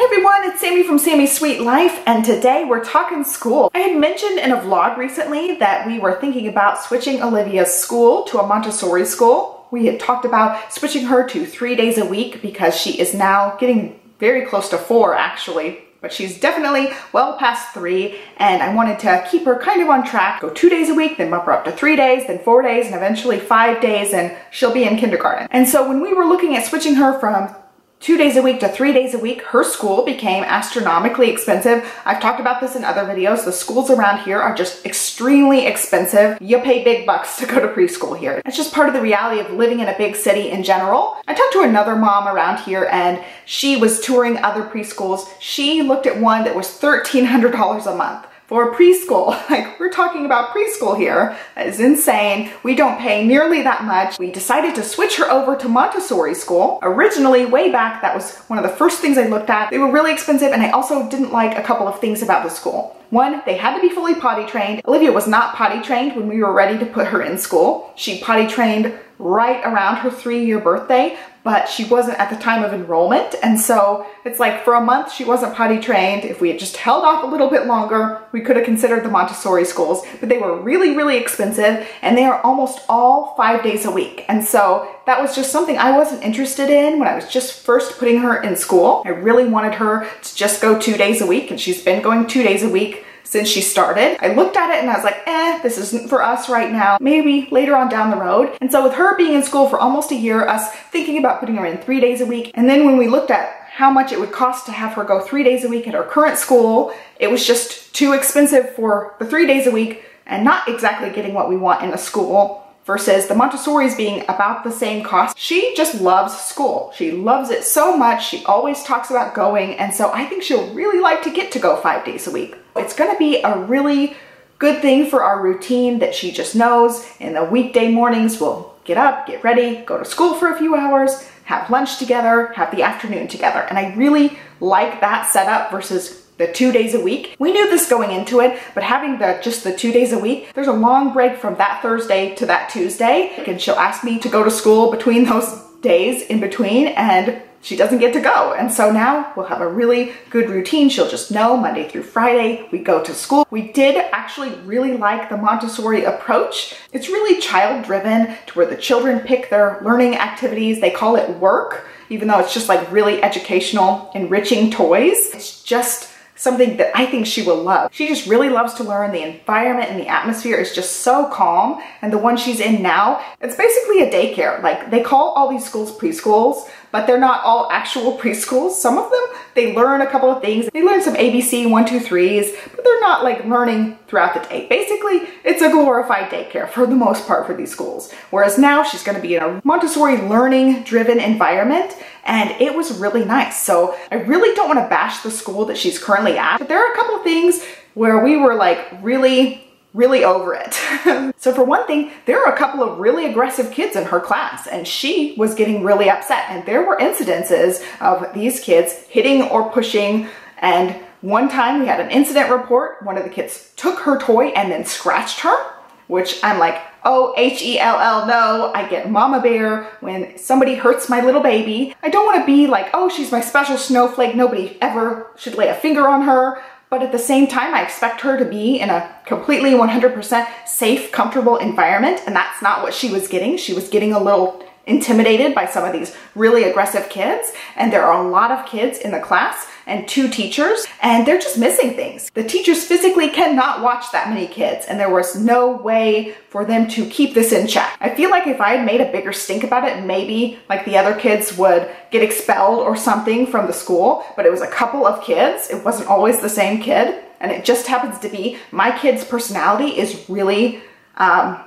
Hey everyone, it's Sammy from Sammy's Sweet Life, and today we're talking school. I had mentioned in a vlog recently that we were thinking about switching Olivia's school to a Montessori school. We had talked about switching her to 3 days a week because she is now getting very close to 4 actually, but she's definitely well past 3, and I wanted to keep her kind of on track. Go 2 days a week, then bump her up to 3 days, then 4 days, and eventually 5 days, and she'll be in kindergarten. And so when we were looking at switching her from 2 days a week to 3 days a week, her school became astronomically expensive. I've talked about this in other videos. The schools around here are just extremely expensive. You pay big bucks to go to preschool here. It's just part of the reality of living in a big city in general. I talked to another mom around here and she was touring other preschools. She looked at one that was $1,300 a month. For a preschool. Like, we're talking about preschool here. That is insane. We don't pay nearly that much. We decided to switch her over to Montessori school. Originally, way back, that was one of the first things I looked at. They were really expensive, and I also didn't like a couple of things about the school. One, they had to be fully potty trained. Olivia was not potty trained when we were ready to put her in school. She potty trained right around her 3-year birthday, but she wasn't at the time of enrollment. And so it's like for a month, she wasn't potty trained. If we had just held off a little bit longer, we could have considered the Montessori schools, but they were really, really expensive, and they are almost all 5 days a week. And so that was just something I wasn't interested in when I was just first putting her in school. I really wanted her to just go 2 days a week, and she's been going 2 days a week since she started. I looked at it and I was like, this isn't for us right now, maybe later on down the road. And so with her being in school for almost a year, us thinking about putting her in 3 days a week, and then when we looked at how much it would cost to have her go 3 days a week at her current school, it was just too expensive for the 3 days a week and not exactly getting what we want in a school. Versus the Montessori's being about the same cost. She just loves school. She loves it so much. She always talks about going, and so I think she'll really like to get to go 5 days a week. It's gonna be a really good thing for our routine that she just knows. In the weekday mornings, we'll get up, get ready, go to school for a few hours, have lunch together, have the afternoon together. And I really like that setup versus the 2 days a week. We knew this going into it, but having just the 2 days a week, there's a long break from that Thursday to that Tuesday, and she'll ask me to go to school between those days in between, and she doesn't get to go. And so now we'll have a really good routine. She'll just know Monday through Friday we go to school. We did actually really like the Montessori approach. It's really child-driven to where the children pick their learning activities. They call it work, even though it's just like really educational, enriching toys. It's just something that I think she will love. She just really loves to learn. The environment and the atmosphere is just so calm. And the one she's in now, it's basically a daycare. Like, they call all these schools preschools, but they're not all actual preschools. Some of them, they learn a couple of things. They learn some ABC 1, 2, 3s, but they're not like learning throughout the day. Basically, it's a glorified daycare for the most part for these schools. Whereas now she's gonna be in a Montessori learning driven environment, and it was really nice. So I really don't wanna bash the school that she's currently at, but there are a couple of things where we were like really over it. So for one thing, there are a couple of really aggressive kids in her class, and she was getting really upset, and there were incidences of these kids hitting or pushing. And one time we had an incident report. One of the kids took her toy and then scratched her, which I'm like, oh, H-E-L-L, no. I get mama bear when somebody hurts my little baby. I don't want to be like, oh, she's my special snowflake, nobody ever should lay a finger on her. But at the same time, I expect her to be in a completely 100% safe, comfortable environment, and that's not what she was getting. She was getting a little intimidated by some of these really aggressive kids, and there are a lot of kids in the class and 2 teachers, and they're just missing things. The teachers physically cannot watch that many kids, and there was no way for them to keep this in check. I feel like if I had made a bigger stink about it, maybe like the other kids would get expelled or something from the school, but it was a couple of kids. It wasn't always the same kid, and it just happens to be my kid's personality is really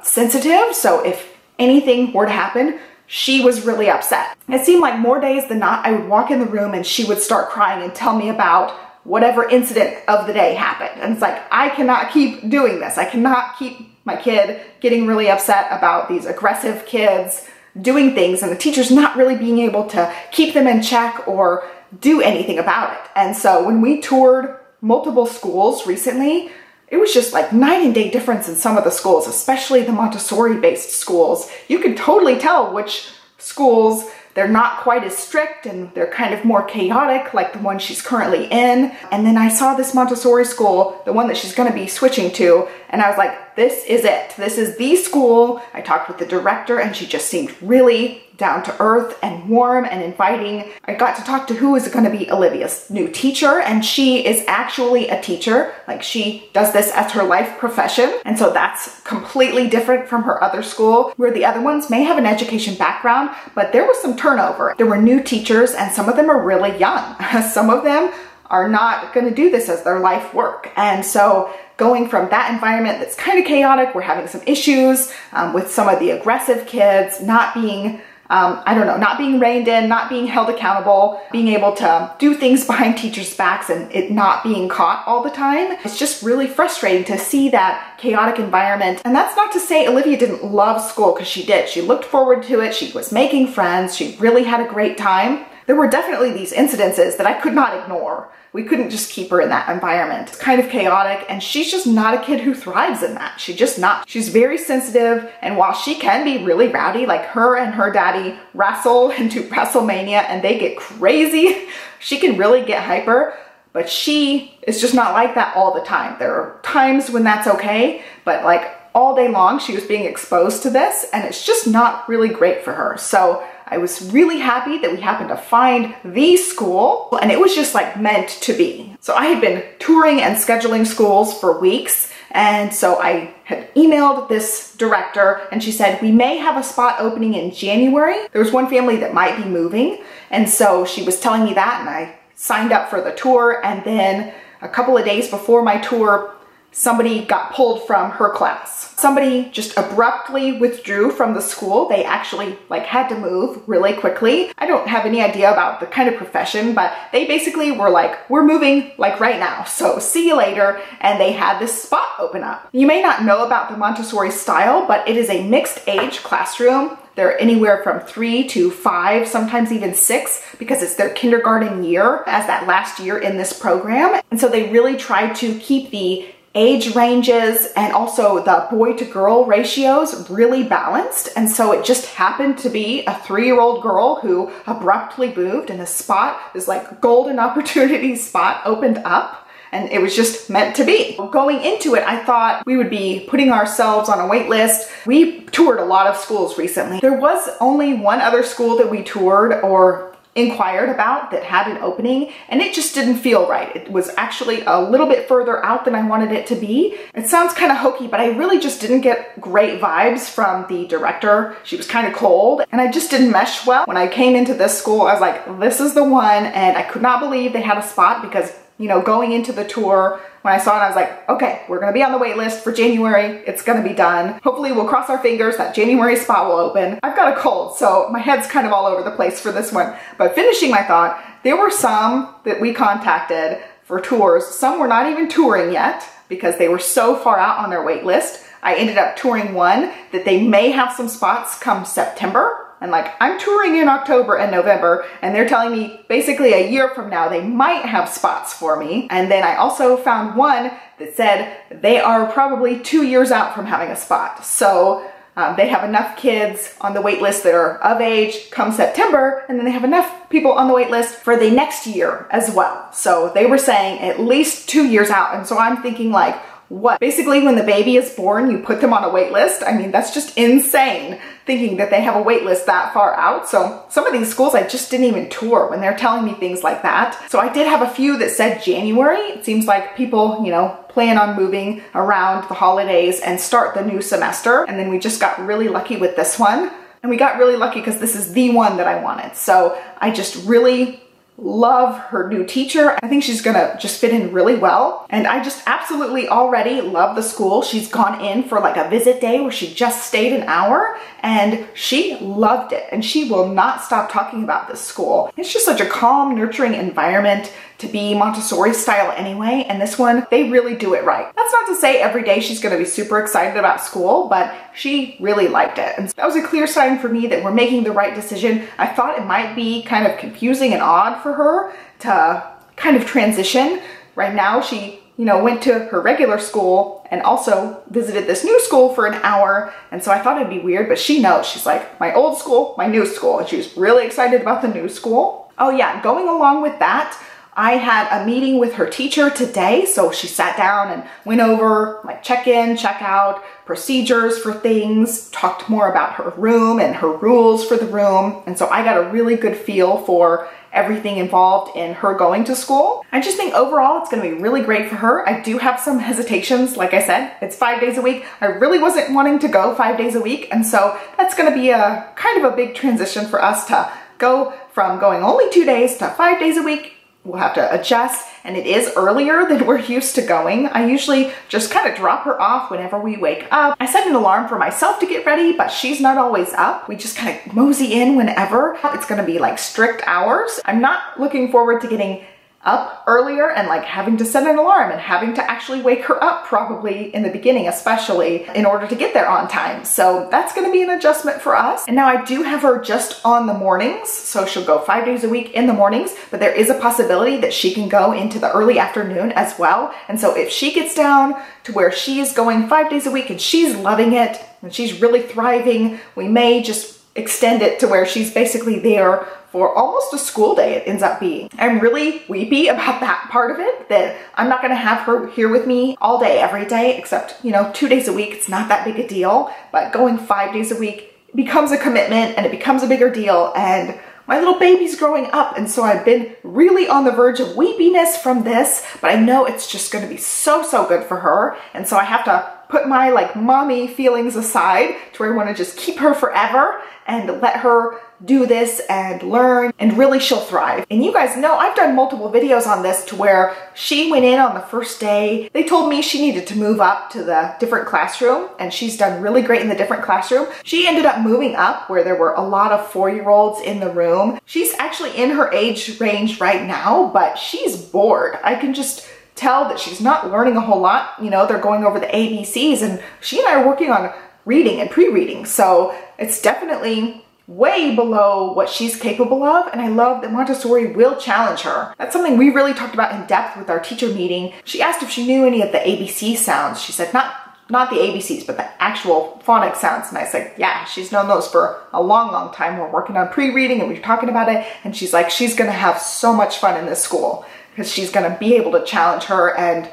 sensitive, so if anything were to happen, she was really upset. It seemed like more days than not, I would walk in the room and she would start crying and tell me about whatever incident of the day happened. And it's like, I cannot keep doing this. I cannot keep my kid getting really upset about these aggressive kids doing things and the teacher's not really being able to keep them in check or do anything about it. And so when we toured multiple schools recently, it was just like night and day difference in some of the schools, especially the Montessori based schools. You could totally tell which schools they're not quite as strict and they're kind of more chaotic like the one she's currently in. And then I saw this Montessori school, the one that she's going to be switching to, and I was like, this is it. This is the school. I talked with the director and she just seemed really down to earth and warm and inviting. I got to talk to who is going to be Olivia's new teacher, and she is actually a teacher. Like, she does this as her life profession, and so that's completely different from her other school, where the other ones may have an education background, but there was some turnover. There were new teachers, and some of them are really young. Some of them are not going to do this as their life work. And so going from that environment that's kind of chaotic, we're having some issues with some of the aggressive kids not being not being reined in, not being held accountable, being able to do things behind teachers' backs and it not being caught all the time. It's just really frustrating to see that chaotic environment. And that's not to say Olivia didn't love school, because she did. She looked forward to it. She was making friends. She really had a great time. There were definitely these incidences that I could not ignore. We couldn't just keep her in that environment. It's kind of chaotic, and she's just not a kid who thrives in that. She's just not. She's very sensitive, and while she can be really rowdy, like her and her daddy wrestle into WrestleMania and they get crazy, she can really get hyper, but she is just not like that all the time. There are times when that's okay, but like all day long she was being exposed to this, and it's just not really great for her. So I was really happy that we happened to find the school, and it was just like meant to be. So I had been touring and scheduling schools for weeks, and so I had emailed this director and she said, we may have a spot opening in January. There was one family that might be moving, and so she was telling me that, and I signed up for the tour, and then a couple of days before my tour, somebody got pulled from her class. Somebody just abruptly withdrew from the school. They actually had to move really quickly. I don't have any idea about the kind of profession, but they basically were like, we're moving right now, so see you later. And they had this spot open up. You may not know about the Montessori style, but it is a mixed age classroom. They're anywhere from 3 to 5, sometimes even 6, because it's their kindergarten year as that last year in this program. And so they really try to keep the age ranges and also the boy to girl ratios really balanced. And so it just happened to be a 3-year-old girl who abruptly moved, and a spot, this golden opportunity spot opened up, and it was just meant to be. Going into it, I thought we would be putting ourselves on a wait list. We toured a lot of schools recently. There was only one other school that we toured or inquired about that had an opening, and it just didn't feel right. It was actually a little bit further out than I wanted it to be. It sounds kind of hokey, but I really just didn't get great vibes from the director. She was kind of cold, and I just didn't mesh well. When I came into this school, I was like, this is the one, and I could not believe they had a spot, because going into the tour, when I saw it, I was like, okay, we're gonna be on the wait list for January. It's gonna be done. Hopefully we'll cross our fingers that January spot will open. I've got a cold, so my head's kind of all over the place for this one. But finishing my thought, there were some that we contacted for tours. Some were not even touring yet because they were so far out on their wait list. I ended up touring one that they may have some spots come September. And I'm touring in October and November, and they're telling me basically a year from now they might have spots for me. And then I also found one that said they are probably 2 years out from having a spot. So they have enough kids on the wait list that are of age come September, and then they have enough people on the wait list for the next year as well. So they were saying at least 2 years out. And so I'm thinking what? Basically, when the baby is born, you put them on a wait list? I mean, that's just insane, thinking that they have a wait list that far out. So some of these schools I just didn't even tour when they're telling me things like that. So I did have a few that said January. It seems like people, plan on moving around the holidays and start the new semester. And then we just got really lucky with this one. And we got really lucky because this is the one that I wanted. So I just really love her new teacher. I think she's gonna just fit in really well. And I just absolutely already love the school. She's gone in for a visit day where she just stayed an hour, and she loved it. And she will not stop talking about this school. It's just such a calm, nurturing environment to be Montessori style anyway. And this one, they really do it right. That's not to say every day she's gonna be super excited about school, but she really liked it. And that was a clear sign for me that we're making the right decision. I thought it might be kind of confusing and odd for her to kind of transition. Right now, she went to her regular school and also visited this new school for an hour. And so I thought it'd be weird, but she knows. She's like, my old school, my new school. And she was really excited about the new school. Oh yeah, going along with that, I had a meeting with her teacher today. So she sat down and went over like check-in, check-out, procedures for things, talked more about her room and her rules for the room. And so I got a really good feel for everything involved in her going to school. I just think overall it's going to be really great for her. I do have some hesitations. Like I said, it's 5 days a week. I really wasn't wanting to go 5 days a week. And so that's going to be a kind of a big transition for us to go from going only 2 days to 5 days a week. We'll have to adjust, and it is earlier than we're used to going. I usually just kind of drop her off whenever we wake up. I set an alarm for myself to get ready, but she's not always up. We just kind of mosey in whenever. It's gonna be like strict hours. I'm not looking forward to getting up earlier and like having to set an alarm and having to actually wake her up probably in the beginning, especially in order to get there on time. So that's going to be an adjustment for us. And now I do have her just on the mornings. So she'll go 5 days a week in the mornings, but there is a possibility that she can go into the early afternoon as well. And so if she gets down to where she's going 5 days a week and she's loving it and she's really thriving, we may just extend it to where she's basically there for almost a school day it ends up being. I'm really weepy about that part of it, that I'm not gonna have her here with me all day, every day, except, 2 days a week. It's not that big a deal, but going 5 days a week becomes a commitment and it becomes a bigger deal. And my little baby's growing up, and so I've been really on the verge of weepiness from this, but I know it's just gonna be so, so good for her. And so I have to put my like mommy feelings aside to where I wanna just keep her forever and let her do this and learn, and really she'll thrive. And you guys know I've done multiple videos on this to where she went in on the first day. They told me she needed to move up to the different classroom, and she's done really great in the different classroom. She ended up moving up where there were a lot of 4-year-olds in the room. She's actually in her age range right now, but she's bored. I can just tell that she's not learning a whole lot. They're going over the ABCs, and she and I are working on reading and pre-reading. So it's definitely way below what she's capable of, and I love that Montessori will challenge her. That's something we really talked about in depth with our teacher meeting. She asked if she knew any of the ABC sounds. She said not the ABCs, but the actual phonic sounds. And I said, yeah, she's known those for a long, long time. We're working on pre-reading and we're talking about it, and she's like, she's gonna have so much fun in this school because she's gonna be able to challenge her and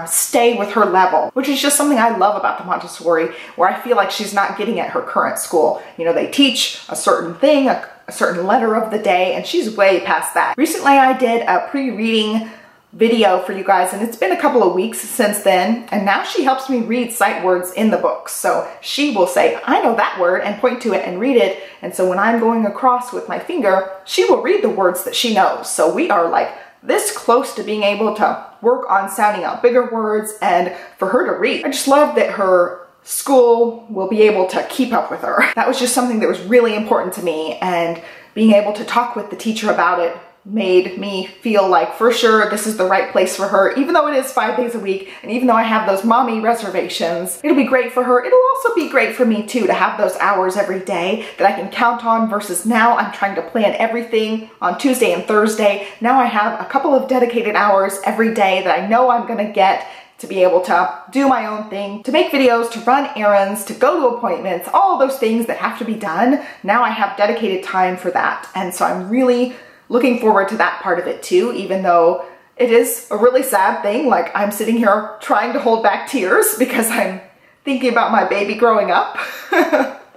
stay with her level, which is just something I love about the Montessori, where I feel like she's not getting at her current school. They teach a certain thing, a certain letter of the day, and she's way past that. Recently, I did a pre-reading video for you guys, and it's been a couple of weeks since then, and now she helps me read sight words in the books. So she will say, I know that word, and point to it and read it. And so when I'm going across with my finger, she will read the words that she knows. So we are like this close to being able to work on sounding out bigger words and for her to read. I just love that her school will be able to keep up with her. That was just something that was really important to me, and being able to talk with the teacher about it made me feel like for sure this is the right place for her, even though it is 5 days a week, and even though I have those mommy reservations. It'll be great for her. It'll also be great for me too, to have those hours every day that I can count on, versus now I'm trying to plan everything on Tuesday and Thursday. Now I have a couple of dedicated hours every day that I know I'm gonna get to be able to do my own thing, to make videos, to run errands, to go to appointments, all those things that have to be done. Now I have dedicated time for that. And so I'm really looking forward to that part of it too, even though it is a really sad thing. Like, I'm sitting here trying to hold back tears because I'm thinking about my baby growing up.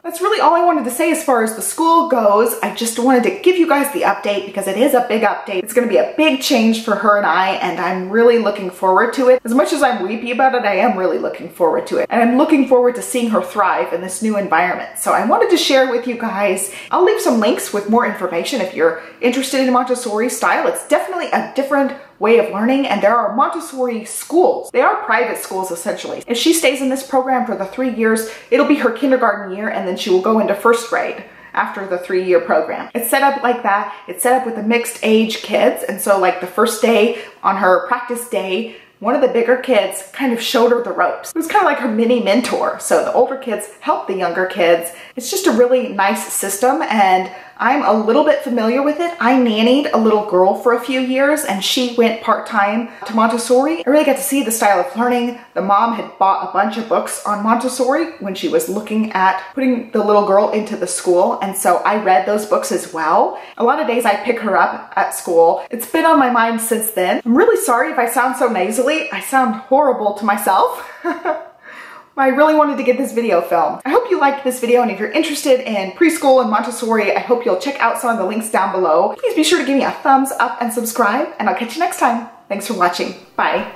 That's really all I wanted to say as far as the school goes. I just wanted to give you guys the update because it is a big update. It's gonna be a big change for her and I, and I'm really looking forward to it. As much as I'm weepy about it, I am really looking forward to it. And I'm looking forward to seeing her thrive in this new environment. So I wanted to share with you guys. I'll leave some links with more information if you're interested in Montessori style. It's definitely a different way of learning, and there are Montessori schools. They are private schools essentially. If she stays in this program for the 3 years, it'll be her kindergarten year, and then she will go into first grade after the 3-year program. It's set up like that. It's set up with the mixed age kids, and so like the first day on her practice day, one of the bigger kids kind of showed her the ropes. It was kind of like her mini mentor. So the older kids help the younger kids. It's just a really nice system, and I'm a little bit familiar with it. I nannied a little girl for a few years and she went part-time to Montessori. I really got to see the style of learning. The mom had bought a bunch of books on Montessori when she was looking at putting the little girl into the school, and so I read those books as well. A lot of days I pick her up at school. It's been on my mind since then. I'm really sorry if I sound so nasally. I sound horrible to myself. I really wanted to get this video filmed. I hope you liked this video, and if you're interested in preschool and Montessori, I hope you'll check out some of the links down below. Please be sure to give me a thumbs up and subscribe, and I'll catch you next time. Thanks for watching. Bye.